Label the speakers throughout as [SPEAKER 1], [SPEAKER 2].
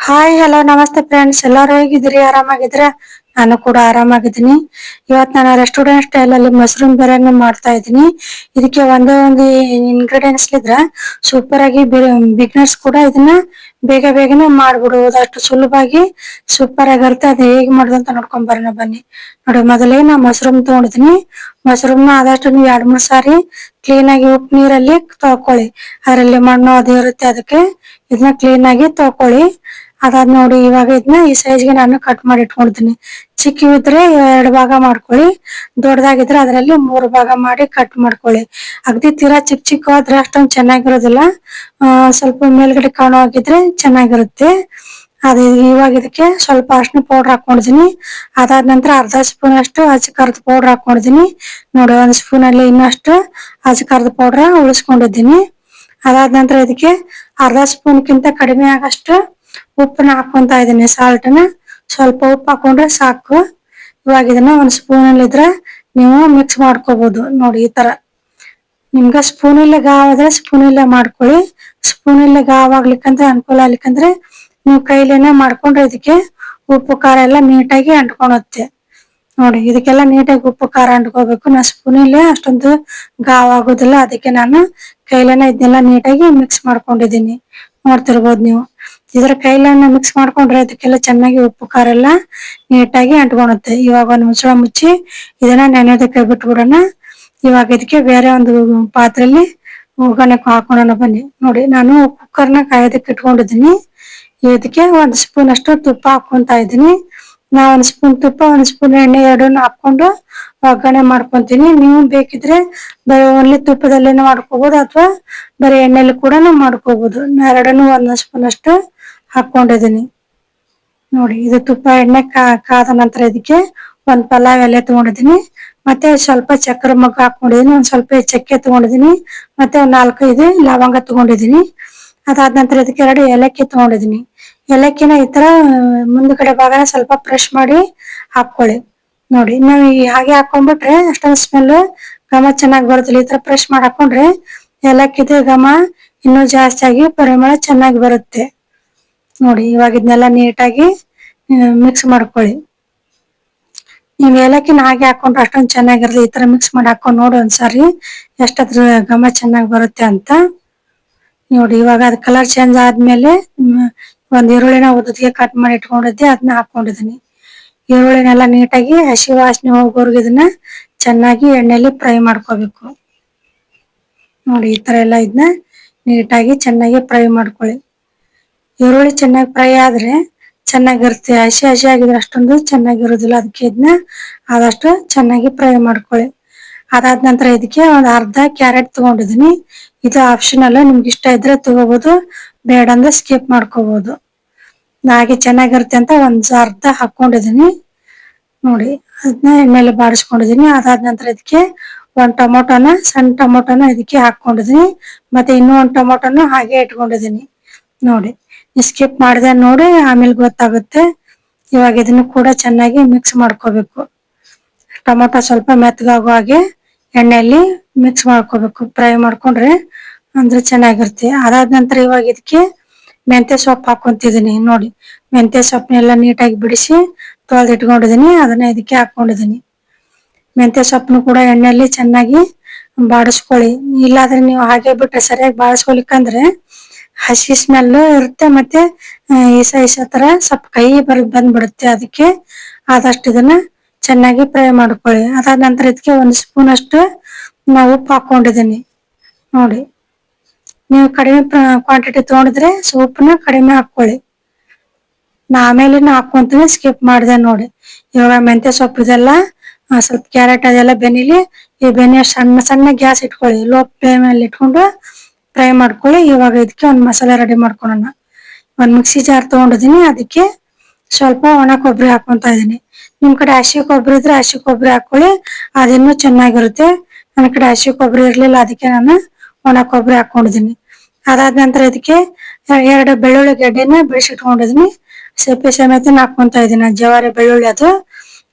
[SPEAKER 1] Hi hello ನಮಸ್ತೆ friends, ಎಲ್ಲಾರು ಹೇಗಿದ್ದೀರಿ? ಆರಾಮಾಗಿದ್ರ? ನಾನು ಕೂಡ ಆರಾಮಾಗಿದ್ದೀನಿ. ಇವತ್ ನಾನು ರೆಸ್ಟೋರೆಂಟ್ ಸ್ಟೈಲ್ ಅಲ್ಲಿ ಮಶ್ರೂಮ್ ಬಿರಿಯಾನಿ ಮಾಡ್ತಾ ಇದ್ದೀನಿ. ಇದಕ್ಕೆ ಒಂದೇ ಒಂದು ಇಂಗ್ರೀಡಿಯೆಂಟ್ಸ್ ಇದ್ರ ಸೂಪರ್ ಆಗಿ ಬಿಗ್ನರ್ಸ್ ಕೂಡ ಇದನ್ನ ಬೇಗ ಬೇಗನೆ ಮಾಡ್ಬಿಡುವುದು. ಅಷ್ಟು ಸುಲಭವಾಗಿ ಸೂಪರ್ ಆಗಿರುತ್ತೆ. ಅದು ಹೇಗ್ ಮಾಡೋದು ಅಂತ ನೋಡ್ಕೊಂಡ್ ಬರೋಣ ಬನ್ನಿ. ನೋಡಿ, ಮೊದಲೇ ನಾ ಮಶ್ರೂಮ್ ತಗೊಂಡಿದ್ದೀನಿ. ಮಶ್ರೂಮ್ ನ ಆದಷ್ಟು ನೀವು 2-3 ಸಾರಿ ಕ್ಲೀನ್ ಆಗಿ ಉಪ್ಪು ನೀರಲ್ಲಿ ತೊಳ್ಕೊಳ್ಳಿ. ಅದರಲ್ಲಿ ಮಣ್ಣು ಅದು ಇರುತ್ತೆ, ಅದಕ್ಕೆ ಇದನ್ನ ಕ್ಲೀನ್ ಆಗಿ ತೊಳ್ಕೊಳ್ಳಿ. ಅದಾದ್ ನೋಡಿ, ಇವಾಗ ಇದನ್ನ ಈ ಸೈಜ್ಗೆ ನಾನು ಕಟ್ ಮಾಡಿ ಇಟ್ಕೊಳ್ತೀನಿ. ಚಿಕ್ಕವಿದ್ರೆ 2 ಭಾಗ ಮಾಡ್ಕೊಳ್ಳಿ, ದೊಡ್ಡದಾಗಿದ್ರೆ ಅದರಲ್ಲಿ 3 ಭಾಗ ಮಾಡಿ ಕಟ್ ಮಾಡ್ಕೊಳ್ಳಿ. ಅಗದಿ ತೀರಾ ಚಿಕ್ಕ ಆದ್ರೆ ಅಷ್ಟೊಂದು ಚೆನ್ನಾಗಿರೋದಿಲ್ಲ. ಸ್ವಲ್ಪ ಮೇಲ್ಗಡೆ ಕಾಣೋ ಹಾಗಿದ್ರೆ ಚೆನ್ನಾಗಿರುತ್ತೆ. ಅದೇ ಇವಾಗ ಇದಕ್ಕೆ ಸ್ವಲ್ಪ ಅರಿಶಿನ ಪೌಡರ್ ಹಾಕೊಂಡಿದೀನಿ. ಅದಾದ ನಂತರ ಅರ್ಧ ಸ್ಪೂನ್ ಅಷ್ಟು ಅಚ್ಚ ಖಾರದ ಪೌಡರ್ ಹಾಕೊಂಡಿದೀನಿ. ನೋಡಿ, 1 ಸ್ಪೂನ್ ಅಲ್ಲಿ ಇನ್ನಷ್ಟು ಅಚ್ಚ ಖಾರದ ಪೌಡರ್ ಉಳಿಸ್ಕೊಂಡಿದ್ದೀನಿ. ಅದಾದ ನಂತರ ಇದಕ್ಕೆ ಅರ್ಧ ಸ್ಪೂನ್ ಕಿಂತ ಕಡಿಮೆ ಆಗಷ್ಟು ಉಪ್ಪನ್ನ ಹಾಕೊಂತ ಇದೀನಿ. ಸಾಲ್ಟ್ನ ಸ್ವಲ್ಪ ಉಪ್ಪು ಹಾಕೊಂಡ್ರೆ ಸಾಕು. ಇವಾಗ ಇದನ್ನ 1 ಸ್ಪೂನ್ ಅಲ್ಲಿ ಇದ್ರೆ ನೀವು ಮಿಕ್ಸ್ ಮಾಡ್ಕೋಬಹುದು. ನೋಡಿ, ಈ ತರ ನಿಮ್ಗೆ ಸ್ಪೂನ್ ಇಲ್ಲೇ ಗಾವ್ ಆದ್ರೆ ಸ್ಪೂನ್ ಇಲ್ಲೇ ಮಾಡ್ಕೊಳ್ಳಿ. ಸ್ಪೂನ್ ಇಲ್ಲೇ ಗಾವ್ ಆಗ್ಲಿಕ್ಕಂದ್ರೆ ಅನುಕೂಲ ಆಗ್ಲಿಕ್ಕಂದ್ರೆ ನೀವು ಕೈಲೇನೆ ಮಾಡ್ಕೊಂಡ್ರೆ ಇದಕ್ಕೆ ಉಪ್ಪು ಖಾರ ಎಲ್ಲ ನೀಟಾಗಿ ಅಂಟ್ಕೊಳುತ್ತೆ. ನೋಡಿ, ಇದಕ್ಕೆಲ್ಲ ನೀಟಾಗಿ ಉಪ್ಪು ಖಾರ ಅಂಟ್ಕೋಬೇಕು. ನಾ ಸ್ಪೂನ್ ಇಲ್ಲೇ ಅಷ್ಟೊಂದು ಗಾವ್ ಆಗೋದಿಲ್ಲ, ಅದಕ್ಕೆ ನಾನು ಕೈಲೇನೆ ಇದನ್ನೆಲ್ಲ ನೀಟಾಗಿ ಮಿಕ್ಸ್ ಮಾಡ್ಕೊಂಡಿದೀನಿ. ನೋಡ್ತಿರ್ಬೋದು ನೀವು. ಇದ್ರ ಕೈಲನ್ನ ಮಿಕ್ಸ್ ಮಾಡ್ಕೊಂಡ್ರೆ ಇದಕ್ಕೆಲ್ಲ ಚೆನ್ನಾಗಿ ಉಪ್ಪು ಖಾರ ಎಲ್ಲ ನೀಟಾಗಿ ಅಂಟ್ಕೊಳುತ್ತೆ. ಇವಾಗ 1 ಮುಚ್ಚಳ ಮುಚ್ಚಿ ಇದನ್ನ ನೆನೆಯೋದಕ್ಕೆ ಬಿಟ್ಬಿಡೋಣ. ಇವಾಗ ಇದಕ್ಕೆ ಬೇರೆ ಒಂದು ಪಾತ್ರೆಯಲ್ಲಿ ಒಗ್ಗರಣೆ ಹಾಕೋಣ ಬನ್ನಿ. ನೋಡಿ, ನಾನು ಕುಕ್ಕರ್ನ ಕಾಯೋದಕ್ಕೆ ಇಟ್ಕೊಂಡಿದ್ದೀನಿ. ಇದಕ್ಕೆ 1 ಸ್ಪೂನ್ ಅಷ್ಟು ತುಪ್ಪ ಹಾಕೊಂತ ಇದ್ದೀನಿ. ನಾ 1 ಸ್ಪೂನ್ ತುಪ್ಪ 1 ಸ್ಪೂನ್ ಎಣ್ಣೆ ಎರಡನ್ನು ಹಾಕೊಂಡು ಒಗ್ಗರಣೆ ಮಾಡ್ಕೊಂತೀನಿ. ನೀವು ಬೇಕಿದ್ರೆ ಬರೀ ಓನ್ಲಿ ತುಪ್ಪದಲ್ಲೇನೆ ಮಾಡ್ಕೋಬಹುದು, ಅಥವಾ ಬರೀ ಎಣ್ಣೆಲಿ ಕೂಡ ಮಾಡ್ಕೋಬಹುದು. ಎರಡನ್ನು 1 ಸ್ಪೂನ್ ಅಷ್ಟು ಹಾಕೊಂಡಿದೀನಿ. ನೋಡಿ, ಇದು ತುಪ್ಪ ಎಣ್ಣೆ ಕಾದ ನಂತರ ಇದಕ್ಕೆ 1 ಪಲಾವ್ ಎಲೆ ತಗೊಂಡಿದೀನಿ. ಮತ್ತೆ ಸ್ವಲ್ಪ ಚಕ್ರ ಮೊಗ್ಗು ಹಾಕೊಂಡಿದೀನಿ. ಒಂದ್ ಸ್ವಲ್ಪ ಚಕ್ಕೆ ತಗೊಂಡಿದೀನಿ. ಮತ್ತೆ 4-5 ಲವಂಗ ತಗೊಂಡಿದೀನಿ. ಅದಾದ ನಂತರ ಇದಕ್ಕೆ 2 ಏಲಕ್ಕಿ ತಗೊಂಡಿದೀನಿ. ಏಲಕ್ಕಿನ ಈ ತರ ಮುಂದ್ಗಡೆ ಭಾಗನ ಸ್ವಲ್ಪ ಪ್ರೆಸ್ ಮಾಡಿ ಹಾಕೊಳ್ಳಿ. ನೋಡಿ, ನಾವು ಹಾಗೆ ಹಾಕೊಂಡ್ಬಿಟ್ರೆ ಅಷ್ಟೊಂದು ಸ್ಮೆಲ್ ಘಮ ಚೆನ್ನಾಗಿ ಬರುತ್ತಿಲ್ಲ. ಈ ತರ ಪ್ರೆಸ್ ಮಾಡಿ ಹಾಕೊಂಡ್ರೆ ಏಲಕ್ಕಿದು ಘಮ ಇನ್ನೂ ಜಾಸ್ತಿ ಆಗಿ ಪರಿಮಳ ಚೆನ್ನಾಗಿ ಬರುತ್ತೆ. ನೋಡಿ, ಇವಾಗ ಇದನ್ನೆಲ್ಲ ನೀಟಾಗಿ ಮಿಕ್ಸ್ ಮಾಡ್ಕೊಳ್ಳಿ. ನೀವು ಏಲಕ್ಕಿನ ಹಾಗೆ ಹಾಕೊಂಡ್ರೆ ಅಷ್ಟೊಂದು ಚೆನ್ನಾಗಿರಲ್ಲ. ಈ ತರ ಮಿಕ್ಸ್ ಮಾಡಿ ಹಾಕೊಂಡ್ ನೋಡಿ ಒಂದ್ಸಾರಿ ಎಷ್ಟಾದ್ರೂ ಘಮ ಚೆನ್ನಾಗಿ ಬರುತ್ತೆ ಅಂತ. ನೋಡಿ, ಇವಾಗ ಅದ್ ಕಲರ್ ಚೇಂಜ್ ಆದ್ಮೇಲೆ 1 ಈರುಳ್ಳಿನ ಉದ್ದಕ್ಕೆ ಕಟ್ ಮಾಡಿ ಇಟ್ಕೊಂಡಿದ್ದೆ, ಅದನ್ನ ಹಾಕೊಂಡಿದೀನಿ. ಈರುಳ್ಳಿನೆಲ್ಲ ನೀಟಾಗಿ ಹಸಿ ವಾಸನೆ ಹೋಗೋವರೆಗೂ ಇದನ್ನ ಚೆನ್ನಾಗಿ ಎಣ್ಣೆಲಿ ಫ್ರೈ ಮಾಡ್ಕೋಬೇಕು. ನೋಡಿ, ಈ ತರ ಎಲ್ಲ ಇದನ್ನ ನೀಟಾಗಿ ಚೆನ್ನಾಗಿ ಫ್ರೈ ಮಾಡ್ಕೊಳ್ಳಿ. ಈರುಳ್ಳಿ ಚೆನ್ನಾಗಿ ಫ್ರೈ ಆದ್ರೆ ಚೆನ್ನಾಗಿರುತ್ತೆ. ಹಸಿ ಆಗಿದ್ರೆ ಅಷ್ಟೊಂದು ಚೆನ್ನಾಗಿರೋದಿಲ್ಲ. ಅದಕ್ಕೆ ಇದನ್ನ ಆದಷ್ಟು ಚೆನ್ನಾಗಿ ಫ್ರೈ ಮಾಡ್ಕೊಳ್ಳಿ. ಅದಾದ ನಂತರ ಇದಕ್ಕೆ 1 ಅರ್ಧ ಕ್ಯಾರೆಟ್ ತಗೊಂಡಿದೀನಿ. ಇದು ಆಪ್ಷನಲ್, ನಿಮ್ಗೆ ಇಷ್ಟ ಇದ್ರೆ ತಗೋಬಹುದು, ಬೇಡ ಅಂದ್ರೆ ಸ್ಕಿಪ್ ಮಾಡ್ಕೋಬಹುದು. ಹಾಗೆ ಚೆನ್ನಾಗಿರುತ್ತೆ ಅಂತ 1 ಅರ್ಧ ಹಾಕೊಂಡಿದೀನಿ. ನೋಡಿ, ಅದನ್ನ ಎಣ್ಣೆಲಿ ಬಾಡಿಸ್ಕೊಂಡಿದೀನಿ. ಅದಾದ ನಂತರ ಇದಕ್ಕೆ 1 ಟೊಮೊಟೊನ ಸಣ್ಣ ಟೊಮೊಟೊನ ಇದಕ್ಕೆ ಹಾಕೊಂಡಿದೀನಿ. ಮತ್ತೆ ಇನ್ನೂ 1 ಟೊಮೊಟೊನ ಹಾಗೆ ಇಟ್ಕೊಂಡಿದೀನಿ. ನೋಡಿ, ಸ್ಕಿಪ್ ಮಾಡಿದೆ ನೋಡಿ, ಆಮೇಲೆ ಗೊತ್ತಾಗುತ್ತೆ. ಇವಾಗ ಇದನ್ನು ಕೂಡ ಚೆನ್ನಾಗಿ ಮಿಕ್ಸ್ ಮಾಡ್ಕೋಬೇಕು. ಟೊಮೊಟೊ ಸ್ವಲ್ಪ ಮೆತ್ತಗಾಗೋ ಹಾಗೆ ಎಣ್ಣೆಯಲ್ಲಿ ಮಿಕ್ಸ್ ಮಾಡ್ಕೋಬೇಕು. ಫ್ರೈ ಮಾಡ್ಕೊಂಡ್ರೆ ಅಂದ್ರೆ ಚೆನ್ನಾಗಿರುತ್ತೆ. ಅದಾದ ನಂತರ ಇವಾಗ ಇದಕ್ಕೆ ಮೆಂತ್ಯ ಸೊಪ್ಪು ಹಾಕೊಂತಿದೀನಿ. ನೋಡಿ, ಮೆಂತ್ಯ ಸೊಪ್ಪನ್ನೆಲ್ಲ ನೀಟಾಗಿ ಬಿಡಿಸಿ ತೊಳೆದು ಇಟ್ಕೊಂಡಿದೀನಿ. ಅದನ್ನ ಇದಕ್ಕೆ ಹಾಕೊಂಡಿದೀನಿ. ಮೆಂತ್ಯ ಸೊಪ್ಪನ್ನು ಕೂಡ ಎಣ್ಣೆಯಲ್ಲಿ ಚೆನ್ನಾಗಿ ಬಾಡಿಸ್ಕೊಳ್ಳಿ. ಇಲ್ಲಾದ್ರೆ ನೀವು ಹಾಗೆ ಬಿಟ್ರೆ ಸರಿಯಾಗಿ ಬಾಡಿಸ್ಕೊಲಿಕ್ಕಂದ್ರೆ ಹಸಿ ಸ್ಮೆಲ್ ಇರುತ್ತೆ. ಮತ್ತೆ ಈಸ ತರ ಸ್ವಲ್ಪ ಕೈ ಬಂದ್ಬಿಡುತ್ತೆ. ಅದಕ್ಕೆ ಆದಷ್ಟು ಇದನ್ನ ಚೆನ್ನಾಗಿ ಫ್ರೈ ಮಾಡ್ಕೊಳ್ಳಿ. ಅದಾದ ನಂತರ ಇದಕ್ಕೆ 1 ಸ್ಪೂನ್ ಅಷ್ಟು ಉಪ್ಪು ಹಾಕೊಂಡಿದೀನಿ. ನೋಡಿ, ನೀವು ಕಡಿಮೆ ಕ್ವಾಂಟಿಟಿ ತಗೊಂಡಿದ್ರೆ ಉಪ್ಪನ್ನ ಕಡಿಮೆ ಹಾಕೊಳ್ಳಿ. ನಾ ಆಮೇಲೆ ಹಾಕೊಂತೀನಿ, ಸ್ಕಿಪ್ ಮಾಡಿದೆ. ನೋಡಿ, ಇವಾಗ ಮೆಂತ್ಯ ಸೊಪ್ಪು ಇದೆಲ್ಲ ಸ್ವಲ್ಪ ಕ್ಯಾರೆಟ್ ಅದೆಲ್ಲ ಬೆನಿಲಿ. ಈ ಬೆನೆ ಸಣ್ಣ ಸಣ್ಣ ಗ್ಯಾಸ್ ಇಟ್ಕೊಳ್ಳಿ, ಲೋ ಫ್ಲೇಮ್ ಅಲ್ಲಿ ಇಟ್ಕೊಂಡು ಫ್ರೈ ಮಾಡ್ಕೊಳ್ಳಿ. ಇವಾಗ ಇದಕ್ಕೆ 1 ಮಸಾಲೆ ರೆಡಿ ಮಾಡ್ಕೊಳ್ಳೋಣ. 1 ಮಿಕ್ಸಿ ಜಾರ್ ತಗೊಂಡಿದೀನಿ. ಅದಕ್ಕೆ ಸ್ವಲ್ಪ ಒಣ ಕೊಬ್ಬರಿ ಹಾಕೊಂತ ಇದೀನಿ. ನಿಮ್ ಕಡೆ ಹಸಿ ಕೊಬ್ಬರಿ ಇದ್ರೆ ಹಸಿ ಕೊಬ್ಬರಿ ಹಾಕೊಳ್ಳಿ, ಅದಿನ್ನೂ ಚೆನ್ನಾಗಿರುತ್ತೆ. ನನ್ನ ಕಡೆ ಹಸಿ ಕೊಬ್ಬರಿ ಇರ್ಲಿಲ್ಲ, ಅದಕ್ಕೆ ನಾನು ಒಣ ಕೊಬ್ಬರಿ ಹಾಕೊಂಡಿದೀನಿ. ಅದಾದ ನಂತರ ಇದಕ್ಕೆ 2 ಬೆಳ್ಳುಳ್ಳಿ ಗೆಡ್ಡೆನ ಬಿಡಿಸಿಟ್ಕೊಂಡಿದೀನಿ. ಸಿಪ್ಪೆ ಸಮೇತ ಹಾಕೊಂತ ಇದೀನಿ, ಜವಾರಿ ಬೆಳ್ಳುಳ್ಳಿ ಅದು.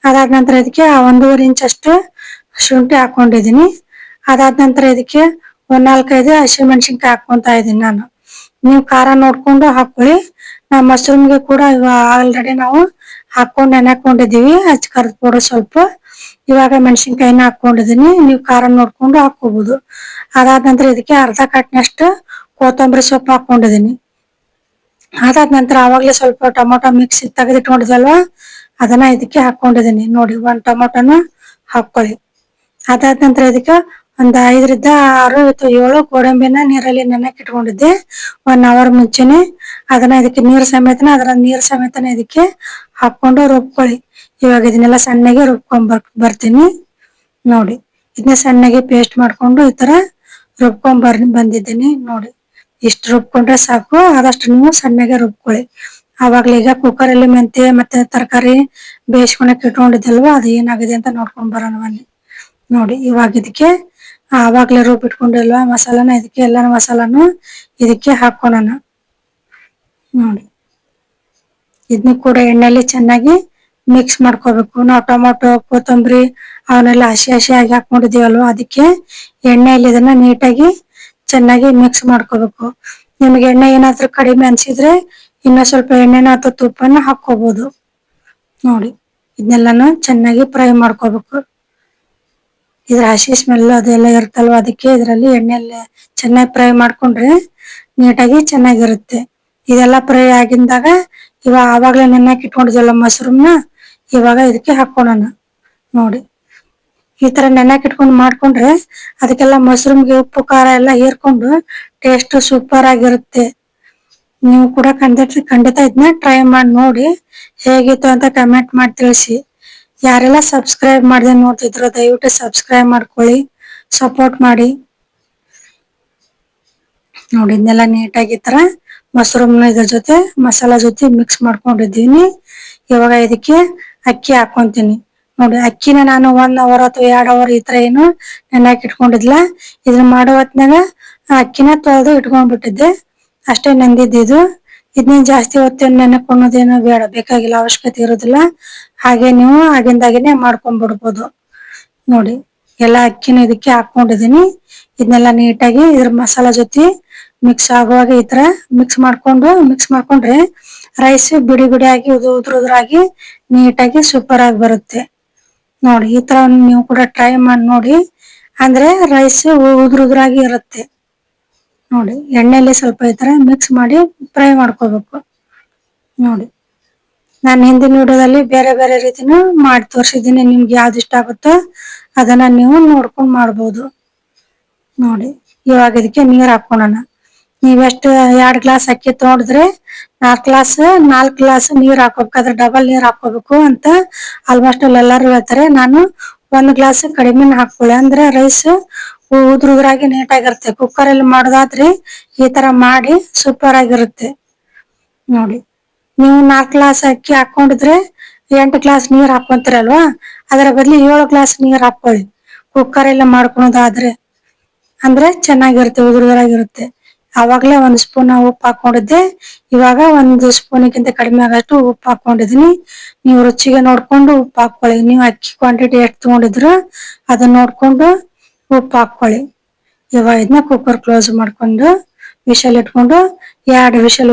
[SPEAKER 1] ಅದಾದ ನಂತರ ಇದಕ್ಕೆ 1.5 ಇಂಚ್ ಅಷ್ಟು ಶುಂಠಿ ಹಾಕೊಂಡಿದೀನಿ. ಅದಾದ ನಂತರ ಇದಕ್ಕೆ 1 4-5 ಹಸಿಮೆಣಸಿನ್ಕಾಯಿ ಹಾಕೊಂತ ಇದೀನಿ ನಾನು. ನೀವು ಖಾರ ನೋಡ್ಕೊಂಡು ಹಾಕೊಳ್ಳಿ. ಮಶ್ರೂಮ್ಗೆ ಕೂಡ ಆಲ್ರೆಡಿ ನಾವು ಹಾಕೊಂಡು ನೆನೆಕೊಂಡಿದೀವಿ. ಕರ್ದ್ ಪೌಡರ್ ಸ್ವಲ್ಪ, ಇವಾಗ ಮೆಣಸಿನ್ಕಾಯಿನ ಹಾಕೊಂಡಿದೀನಿ. ನೀವು ಖಾರ ನೋಡ್ಕೊಂಡು ಹಾಕೋಬಹುದು. ಅದಾದ ನಂತರ ಇದಕ್ಕೆ ಅರ್ಧ ಕಟ್ನಷ್ಟು ಕೊತ್ತಂಬರಿ ಸೊಪ್ಪು ಹಾಕೊಂಡಿದೀನಿ. ಅದಾದ ನಂತರ ಆವಾಗ್ಲೇ ಸ್ವಲ್ಪ ಟೊಮೊಟೊ ಮಿಕ್ಸಿ ತೆಗೆದಿಟ್ಕೊಂಡಿದ್ವಲ್ವಾ, ಅದನ್ನ ಇದಕ್ಕೆ ಹಾಕೊಂಡಿದೀನಿ. ನೋಡಿ, 1 ಟೊಮೊಟೊನ ಹಾಕೊಳ್ಳಿ. ಅದಾದ ನಂತರ ಇದಕ್ಕೆ ಒಂದ್ 5ರಿಂದ 6 ಅಥವಾ 7 ಗೋಡಂಬಿನ ನೀರಲ್ಲಿ ನೆನೆಕ್ ಇಟ್ಕೊಂಡಿದ್ದೆ 1 ಅವರ್ ಮುಂಚೆನೆ. ಅದನ್ನ ಇದಕ್ಕೆ ನೀರ್ ಸಮೇತನ ಇದಕ್ಕೆ ಹಾಕೊಂಡು ರುಬ್ಕೊಳ್ಳಿ. ಇವಾಗ ಇದನ್ನೆಲ್ಲ ಸಣ್ಣಗೆ ರುಬ್ಕೊಂಡ್ ಬರ್ತೀನಿ. ನೋಡಿ, ಇದನ್ನ ಸಣ್ಣಗೆ ಪೇಸ್ಟ್ ಮಾಡ್ಕೊಂಡು ಈ ತರ ರುಬ್ಕೊಂಡ್ ಬಂದಿದ್ದೀನಿ. ನೋಡಿ, ಇಷ್ಟು ರುಬ್ಕೊಂಡ್ರೆ ಸಾಕು. ಆದಷ್ಟು ನೀವು ಸಣ್ಣಗೆ ರುಬ್ಕೊಳ್ಳಿ. ಆವಾಗ್ಲೇ ಈಗ ಕುಕ್ಕರ್ ಅಲ್ಲಿ ಮೆಂತೆ ಮತ್ತೆ ತರಕಾರಿ ಬೇಯಿಸ್ಕೊಳಕ್ ಇಟ್ಕೊಂಡಿದ್ದಲ್ವಾ, ಅದು ಏನಾಗಿದೆ ಅಂತ ನೋಡ್ಕೊಂಡ್ ಬರೋಣ ಬನ್ನಿ. ನೋಡಿ, ಇವಾಗ ಇದಕ್ಕೆ ಆವಾಗ್ಲೇ ರುಬ್ಬಿಟ್ಕೊಂಡಿಲ್ವಾ ಮಸಾಲಾನ, ಇದಕ್ಕೆ ಎಲ್ಲ ಮಸಾಲಾನು ಇದಕ್ಕೆ ಹಾಕೋಣ. ನೋಡಿ, ಇದನ್ನು ಕೂಡ ಎಣ್ಣೆಯಲ್ಲಿ ಚೆನ್ನಾಗಿ ಮಿಕ್ಸ್ ಮಾಡ್ಕೋಬೇಕು. ನಾವು ಟೊಮೊಟೊ ಕೊತ್ತಂಬರಿ ಅವನ್ನೆಲ್ಲ ಹಸಿಯಾಗಿ ಹಾಕೊಂಡಿದೀವಲ್ವಾ, ಅದಕ್ಕೆ ಎಣ್ಣೆಯಲ್ಲಿ ಇದನ್ನ ನೀಟಾಗಿ ಚೆನ್ನಾಗಿ ಮಿಕ್ಸ್ ಮಾಡ್ಕೋಬೇಕು. ನಿಮ್ಗೆ ಎಣ್ಣೆ ಏನಾದ್ರೂ ಕಡಿಮೆ ಅನ್ಸಿದ್ರೆ ಇನ್ನ ಸ್ವಲ್ಪ ಎಣ್ಣೆನ ಅಥವಾ ತುಪ್ಪನ ಹಾಕೋಬಹುದು. ನೋಡಿ, ಇದನ್ನೆಲ್ಲಾನು ಚೆನ್ನಾಗಿ ಫ್ರೈ ಮಾಡ್ಕೋಬೇಕು. ಇದ್ರ ಹಸಿ ಸ್ಮೆಲ್ ಅದೆಲ್ಲ ಇರುತ್ತಲ್ವ, ಅದಕ್ಕೆ ಇದರಲ್ಲಿ ಎಣ್ಣೆಯಲ್ಲಿ ಚೆನ್ನಾಗಿ ಫ್ರೈ ಮಾಡ್ಕೊಂಡ್ರೆ ನೀಟಾಗಿ ಚೆನ್ನಾಗಿರುತ್ತೆ. ಇದೆಲ್ಲ ಫ್ರೈ ಆಗಿಂದಾಗ ಇವಾಗ ಆವಾಗ್ಲೇ ನೆನೆಕ್ ಇಟ್ಕೊಂಡಿದ್ವಲ್ಲ ಮಶ್ರೂಮ್ನ, ಇವಾಗ ಇದಕ್ಕೆ ಹಾಕೋಣ. ನೋಡಿ, ಈ ತರ ನೆನೆಕ್ ಇಟ್ಕೊಂಡು ಮಾಡ್ಕೊಂಡ್ರೆ ಅದಕ್ಕೆಲ್ಲ ಮಶ್ರೂಮ್ಗೆ ಉಪ್ಪು ಖಾರ ಎಲ್ಲ ಹೀರ್ಕೊಂಡು ಟೇಸ್ಟ್ ಸೂಪರ್ ಆಗಿರುತ್ತೆ. ನೀವು ಕೂಡ ಖಂಡಿತ ಇದನ್ನ ಟ್ರೈ ಮಾಡಿ ನೋಡಿ. ಹೇಗಿತ್ತು ಅಂತ ಕಮೆಂಟ್ ಮಾಡಿ ತಿಳಿಸಿ. ಯಾರೆಲ್ಲ ಸಬ್ಸ್ಕ್ರೈಬ್ ಮಾಡದೆ ನೋಡ್ತಿದ್ರು ದಯವಿಟ್ಟು ಸಬ್ಸ್ಕ್ರೈಬ್ ಮಾಡ್ಕೊಳ್ಳಿ, ಸಪೋರ್ಟ್ ಮಾಡಿ. ನೋಡಿ, ಇದನ್ನೆಲ್ಲ ನೀಟಾಗಿ ಈ ತರ ಮಶ್ರೂಮ್ನ ಇದ್ರ ಜೊತೆ ಮಸಾಲಾ ಜೊತೆ ಮಿಕ್ಸ್ ಮಾಡ್ಕೊಂಡಿದ್ದೀನಿ. ಇವಾಗ ಇದಕ್ಕೆ ಅಕ್ಕಿ ಹಾಕೊಂತೀನಿ. ನೋಡಿ, ಅಕ್ಕಿನ ನಾನು 1 ಅವರ್ ಅಥವಾ 2 ಅವರ್ ಈ ತರ ಏನು ನೆನೆಕ್ ಇಟ್ಕೊಂಡಿದ್ಲ. ಇದನ್ನ ಮಾಡೋ ಹೊತ್ನಾಗ ಅಕ್ಕಿನ ತೊಳೆದು ಇಟ್ಕೊಂಡ್ಬಿಟ್ಟಿದ್ದೆ, ಅಷ್ಟೇ ನೆಂದಿದ್ದು. ಇದನ್ನ ಜಾಸ್ತಿ ಹೊತ್ತೇನು ನೆನಕೊಳ್ಳೋದೇನು ಬೇಕಾಗಿಲ್ಲ, ಅವಶ್ಯಕತೆ ಇರೋದಿಲ್ಲ. ಹಾಗೆ ನೀವು ಆಗಿಂದಾಗೇನೆ ಮಾಡ್ಕೊಂಡ್ಬಿಡ್ಬೋದು. ನೋಡಿ, ಎಲ್ಲ ಅಕ್ಕಿನ ಇದಕ್ಕೆ ಹಾಕೊಂಡಿದೀನಿ. ಇದನ್ನೆಲ್ಲ ನೀಟಾಗಿ ಇದ್ರ ಮಸಾಲಾ ಜೊತೆ ಮಿಕ್ಸ್ ಆಗುವಾಗ ಈ ತರ ಮಿಕ್ಸ್ ಮಾಡ್ಕೊಂಡ್ರೆ ರೈಸ್ ಬಿಡಿ ಬಿಡಿಯಾಗಿ ಉದುರಾಗಿ ನೀಟಾಗಿ ಸೂಪರ್ ಆಗಿ ಬರುತ್ತೆ. ನೋಡಿ, ಈ ತರ ನೀವು ಕೂಡ ಟ್ರೈ ಮಾಡಿ ನೋಡಿ. ಅಂದ್ರೆ ರೈಸ್ ಉದುರಾಗಿ ಇರುತ್ತೆ. ನೋಡಿ, ಎಣ್ಣೆಯಲ್ಲಿ ಸ್ವಲ್ಪ ಈ ತರ ಮಿಕ್ಸ್ ಮಾಡಿ ಫ್ರೈ ಮಾಡ್ಕೋಬೇಕು. ನೋಡಿ, ನಾನು ಹಿಂದಿನ ವಿಡಿಯೋದಲ್ಲಿ ಬೇರೆ ಬೇರೆ ರೀತಿನೂ ಮಾಡಿ ತೋರಿಸಿದ್ದೀನಿ. ನಿಮ್ಗೆ ಯಾವ್ದು ಇಷ್ಟ ಆಗುತ್ತೋ ಅದನ್ನ ನೀವು ನೋಡ್ಕೊಂಡ್ ಮಾಡ್ಬೋದು. ನೋಡಿ, ಇವಾಗ ಇದಕ್ಕೆ ನೀರ್ ಹಾಕೋಣ. ನೀವೆಷ್ಟು 2 ಗ್ಲಾಸ್ ಅಕ್ಕಿ ತಗೊಂಡಿದ್ರೆ 4 ಗ್ಲಾಸ್ ನೀರ್ ಹಾಕೋಬೇಕು. ಅದ್ರ ಡಬಲ್ ನೀರ್ ಹಾಕೋಬೇಕು ಅಂತ ಆಲ್ಮೋಸ್ಟ್ ಎಲ್ಲಾರು ಹೇಳ್ತಾರೆ. ನಾನು 1 ಗ್ಲಾಸ್ ಕಡಿಮೆ ಹಾಕೊಳ್ಳಿ, ಅಂದ್ರೆ ರೈಸ್ ಉದುರಾಗಿ ನೀಟಾಗಿರುತ್ತೆ. ಕುಕ್ಕರ್ ಅಲ್ಲಿ ಮಾಡೋದಾದ್ರೆ ಈ ತರ ಮಾಡಿ ಸೂಪರ್ ಆಗಿರುತ್ತೆ. ನೋಡಿ, ನೀವು 4 ಗ್ಲಾಸ್ ಅಕ್ಕಿ ಹಾಕೊಂಡಿದ್ರೆ 8 ಗ್ಲಾಸ್ ನೀರ್ ಹಾಕೊಂತೀರಲ್ವಾ, ಅದರ ಬದಲು 7 ಗ್ಲಾಸ್ ನೀರ್ ಹಾಕೊಳ್ಳಿ ಕುಕ್ಕರ್ ಎಲ್ಲ ಮಾಡ್ಕೊಳೋದಾದ್ರೆ. ಅಂದ್ರೆ ಚೆನ್ನಾಗಿರುತ್ತೆ, ಉದುರಾಗಿರುತ್ತೆ. ಆವಾಗ್ಲೇ 1 ಸ್ಪೂನ್ ಉಪ್ಪು ಹಾಕೊಂಡಿದ್ದೆ, ಇವಾಗ 1 ಸ್ಪೂನ್ಗಿಂತ ಕಡಿಮೆ ಆಗಷ್ಟು ಉಪ್ಪು ಹಾಕೊಂಡಿದೀನಿ. ನೀವು ರುಚಿಗೆ ನೋಡ್ಕೊಂಡು ಉಪ್ಪು ಹಾಕೊಳ್ಳಿ. ನೀವು ಅಕ್ಕಿ ಕ್ವಾಂಟಿಟಿ ಎಷ್ಟು ತಗೊಂಡಿದ್ರು ಅದನ್ನ ನೋಡ್ಕೊಂಡು ಉಪ್ಪು ಹಾಕೊಳ್ಳಿ. ಇವಾಗ ಇದನ್ನ ಕುಕ್ಕರ್ ಕ್ಲೋಸ್ ಮಾಡ್ಕೊಂಡು ವಿಷಲ್ ಇಟ್ಕೊಂಡು 2 ವಿಷಲ್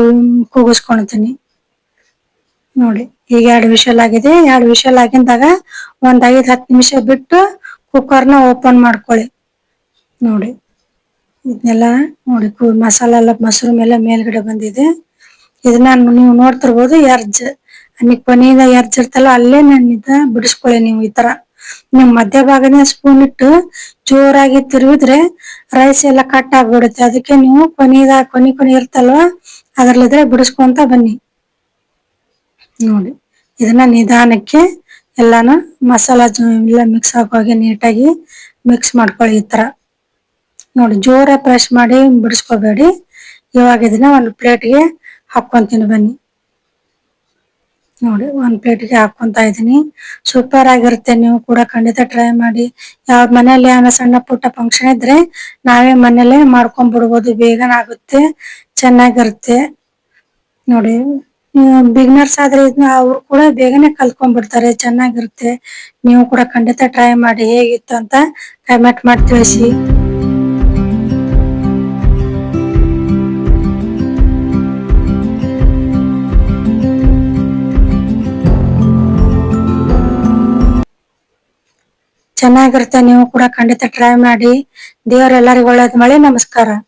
[SPEAKER 1] ಕೂಗಿಸ್ಕೊಳ್ತೀನಿ. ನೋಡಿ, ಈಗ 2 ವಿಷಲ್ ಆಗಿದೆ. 2 ವಿಷಲ್ ಆಗಿದ್ದಾಗ ಒಂದ್ 5-10 ನಿಮಿಷ ಬಿಟ್ಟು ಕುಕ್ಕರ್ನ ಓಪನ್ ಮಾಡ್ಕೊಳ್ಳಿ. ನೋಡಿ, ಇದನ್ನೆಲ್ಲ ನೋಡಿ ಮಸಾಲ ಎಲ್ಲ ಮಶ್ರೂಮ್ ಎಲ್ಲ ಮೇಲ್ಗಡೆ ಬಂದಿದೆ. ಇದನ್ನ ನೀವು ನೋಡ್ತಿರ್ಬೋದು, ಕೊನೆಯಿಂದ ಎರ್ಜ್ ಇರ್ತಲ್ಲ ಅಲ್ಲೇ ಬಿಡಿಸ್ಕೊಳ್ಳಿ. ನೀವು ಈ ತರ ನಿಮ್ ಮಧ್ಯಭಾಗನೇ ಸ್ಪೂನ್ ಇಟ್ಟು ಜೋರಾಗಿ ತಿರುಗಿದ್ರೆ ರೈಸ್ ಎಲ್ಲ ಕಟ್ ಆಗ್ಬಿಡುತ್ತೆ. ಅದಕ್ಕೆ ನೀವು ಕೊನೆ ಇರ್ತಲ್ವಾ ಅದ್ರಲ್ಲಿದ್ರೆ ಬಿಡಿಸ್ಕೊಂತ ಬನ್ನಿ. ನೋಡಿ, ಇದನ್ನ ನಿಧಾನಕ್ಕೆ ಎಲ್ಲಾನು ಮಸಾಲಾ ಎಲ್ಲ ಮಿಕ್ಸ್ ಆಗೋ ಹಾಗೆ ನೀಟಾಗಿ ಮಿಕ್ಸ್ ಮಾಡ್ಕೊಳ್ಳಿ ಈ ತರ. ನೋಡಿ, ಜೋರ ಪ್ರೆಸ್ ಮಾಡಿ ಬಿಡಿಸ್ಕೋಬೇಡಿ. ಇವಾಗ ಇದನ್ನ ಒಂದು ಪ್ಲೇಟ್ಗೆ ಹಾಕೊಂತೀನಿ ಬನ್ನಿ. ನೋಡಿ, 1 ಪ್ಲೇಟ್ಗೆ ಹಾಕೊಂತ ಇದೀನಿ. ಸೂಪರ್ ಆಗಿರುತ್ತೆ. ನೀವು ಕೂಡ ಖಂಡಿತ ಟ್ರೈ ಮಾಡಿ. ಯಾವ್ದ್ ಮನೇಲಿ ಏನೋ ಸಣ್ಣ ಪುಟ್ಟ ಫಂಕ್ಷನ್ ಇದ್ರೆ ನಾವೇ ಮನೇಲೆ ಮಾಡ್ಕೊಂಡ್ ಬಿಡ್ಬೋದು, ಬೇಗನ ಆಗುತ್ತೆ, ಚೆನ್ನಾಗಿರುತ್ತೆ. ನೋಡಿ, ಬಿಗ್ನರ್ಸ್ ಆದ್ರೆ ಅವ್ರು ಕೂಡ ಬೇಗನೆ ಕಲ್ತ್ಕೊಂಡ್ ಬಿಡ್ತಾರೆ, ಚೆನ್ನಾಗಿರುತ್ತೆ. ನೀವು ಕೂಡ ಖಂಡಿತ ಟ್ರೈ ಮಾಡಿ. ಹೇಗಿತ್ತು ಅಂತ ಕಮೆಂಟ್ ಮಾಡಿ ತಿಳಿಸಿ. ಚೆನ್ನಾಗಿರುತ್ತೆ. ನೀವು ಕೂಡ ಖಂಡಿತ ಟ್ರೈ ಮಾಡಿ. ದೇವ್ರ ಎಲ್ಲರಿಗೂ ಒಳ್ಳೇದ್ ಮಾಡಿ. ನಮಸ್ಕಾರ.